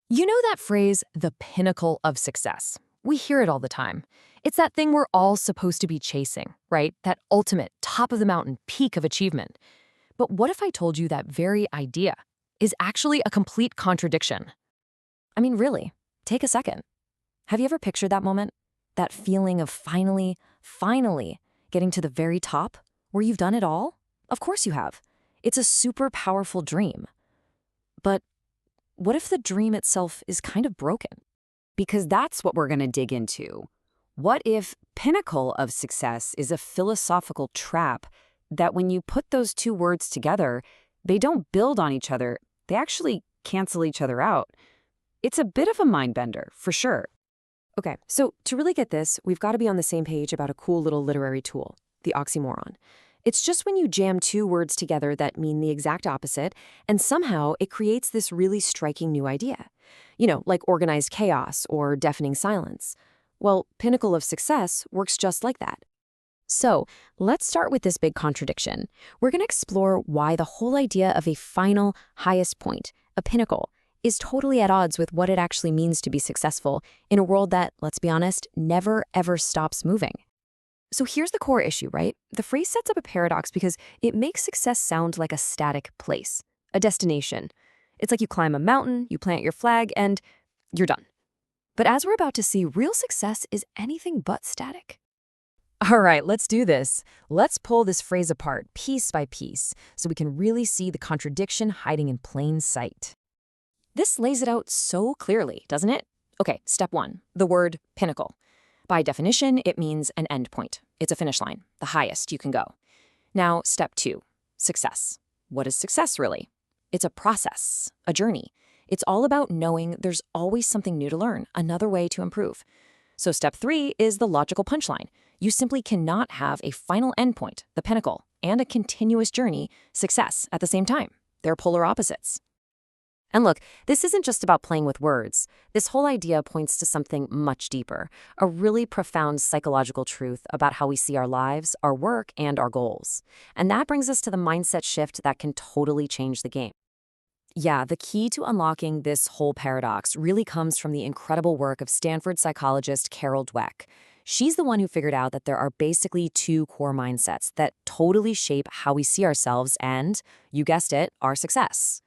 You know that phrase, the pinnacle of success? We hear it all the time. It's that thing we're all supposed to be chasing, right? That ultimate, top of the mountain peak of achievement. But what if I told you that very idea is actually a complete contradiction? I mean, really, take a second. Have you ever pictured that moment? That feeling of finally getting to the very top, where you've done it all? Of course you have. It's a super powerful dream. But what if the dream itself is kind of broken? Because that's what we're going to dig into. What if pinnacle of success is a philosophical trap that when you put those two words together, they don't build on each other, they actually cancel each other out? It's a bit of a mind bender, for sure. Okay, so to really get this, we've got to be on the same page about a cool little literary tool, the oxymoron. It's just when you jam two words together that mean the exact opposite, and somehow it creates this really striking new idea. You know, like organized chaos or deafening silence. Well, pinnacle of success works just like that. So, let's start with this big contradiction. We're going to explore why the whole idea of a final, highest point, a pinnacle, is totally at odds with what it actually means to be successful in a world that, let's be honest, never ever stops moving. So here's the core issue, right? The phrase sets up a paradox because it makes success sound like a static place, a destination. It's like you climb a mountain, you plant your flag, and you're done. But as we're about to see, real success is anything but static. All right, let's do this. Let's pull this phrase apart piece by piece so we can really see the contradiction hiding in plain sight. This lays it out so clearly, doesn't it? Okay, step one, the word pinnacle. By definition, it means an end point. It's a finish line, the highest you can go. Now, step two, success. What is success, really? It's a process, a journey. It's all about knowing there's always something new to learn, another way to improve. So step three is the logical punchline. You simply cannot have a final endpoint, the pinnacle, and a continuous journey, success, at the same time. They're polar opposites. And look, this isn't just about playing with words. This whole idea points to something much deeper, a really profound psychological truth about how we see our lives, our work, and our goals. And that brings us to the mindset shift that can totally change the game. Yeah, the key to unlocking this whole paradox really comes from the incredible work of Stanford psychologist Carol Dweck. She's the one who figured out that there are basically two core mindsets that totally shape how we see ourselves and, you guessed it, our success.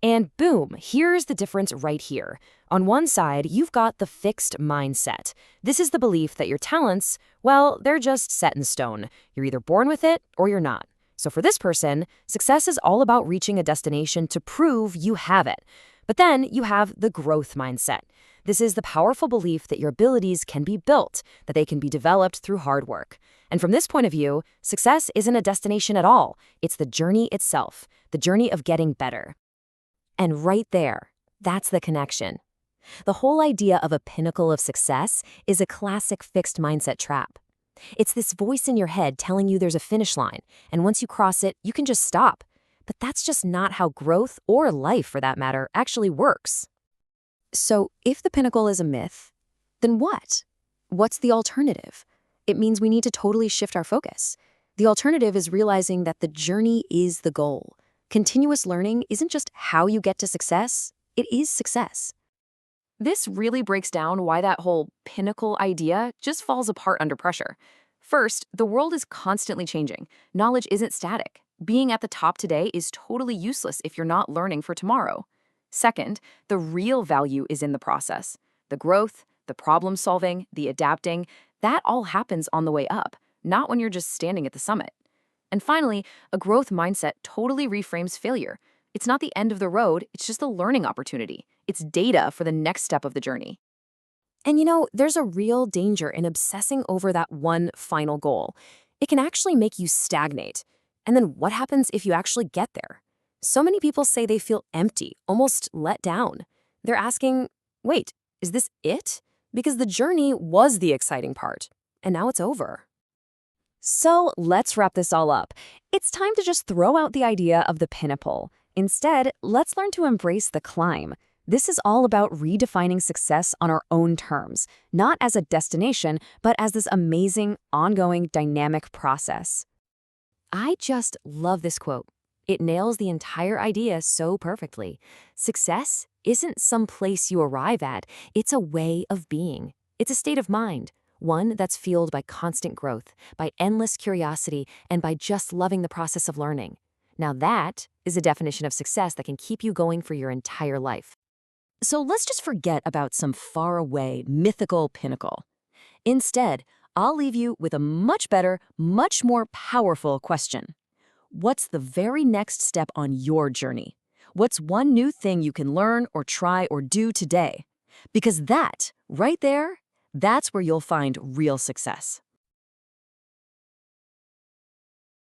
And boom, here's the difference right here. On one side, you've got the fixed mindset. This is the belief that your talents, well, they're just set in stone. You're either born with it or you're not. So for this person, success is all about reaching a destination to prove you have it. But then you have the growth mindset. This is the powerful belief that your abilities can be built, that they can be developed through hard work. And from this point of view, success isn't a destination at all. It's the journey itself, the journey of getting better. And right there, that's the connection. The whole idea of a pinnacle of success is a classic fixed mindset trap. It's this voice in your head telling you there's a finish line, and once you cross it, you can just stop. But that's just not how growth, or life for that matter, actually works. So if the pinnacle is a myth, then what? What's the alternative? It means we need to totally shift our focus. The alternative is realizing that the journey is the goal. Continuous learning isn't just how you get to success, it is success. This really breaks down why that whole pinnacle idea just falls apart under pressure. First, the world is constantly changing. Knowledge isn't static. Being at the top today is totally useless if you're not learning for tomorrow. Second, the real value is in the process. The growth, the problem solving, the adapting, that all happens on the way up, not when you're just standing at the summit. And finally, a growth mindset totally reframes failure. It's not the end of the road, it's just a learning opportunity. It's data for the next step of the journey. And you know, there's a real danger in obsessing over that one final goal. It can actually make you stagnate. And then what happens if you actually get there? So many people say they feel empty, almost let down. They're asking, wait, is this it? Because the journey was the exciting part, and now it's over. So let's wrap this all up. It's time to just throw out the idea of the pinnacle. Instead, let's learn to embrace the climb. This is all about redefining success on our own terms, not as a destination, but as this amazing, ongoing, dynamic process. I just love this quote. It nails the entire idea so perfectly. Success isn't some place you arrive at, it's a way of being. It's a state of mind, one that's fueled by constant growth, by endless curiosity, and by just loving the process of learning. Now that is a definition of success that can keep you going for your entire life. So let's just forget about some faraway, mythical pinnacle. Instead, I'll leave you with a much better, much more powerful question. What's the very next step on your journey? What's one new thing you can learn or try or do today? Because that, right there, that's where you'll find real success.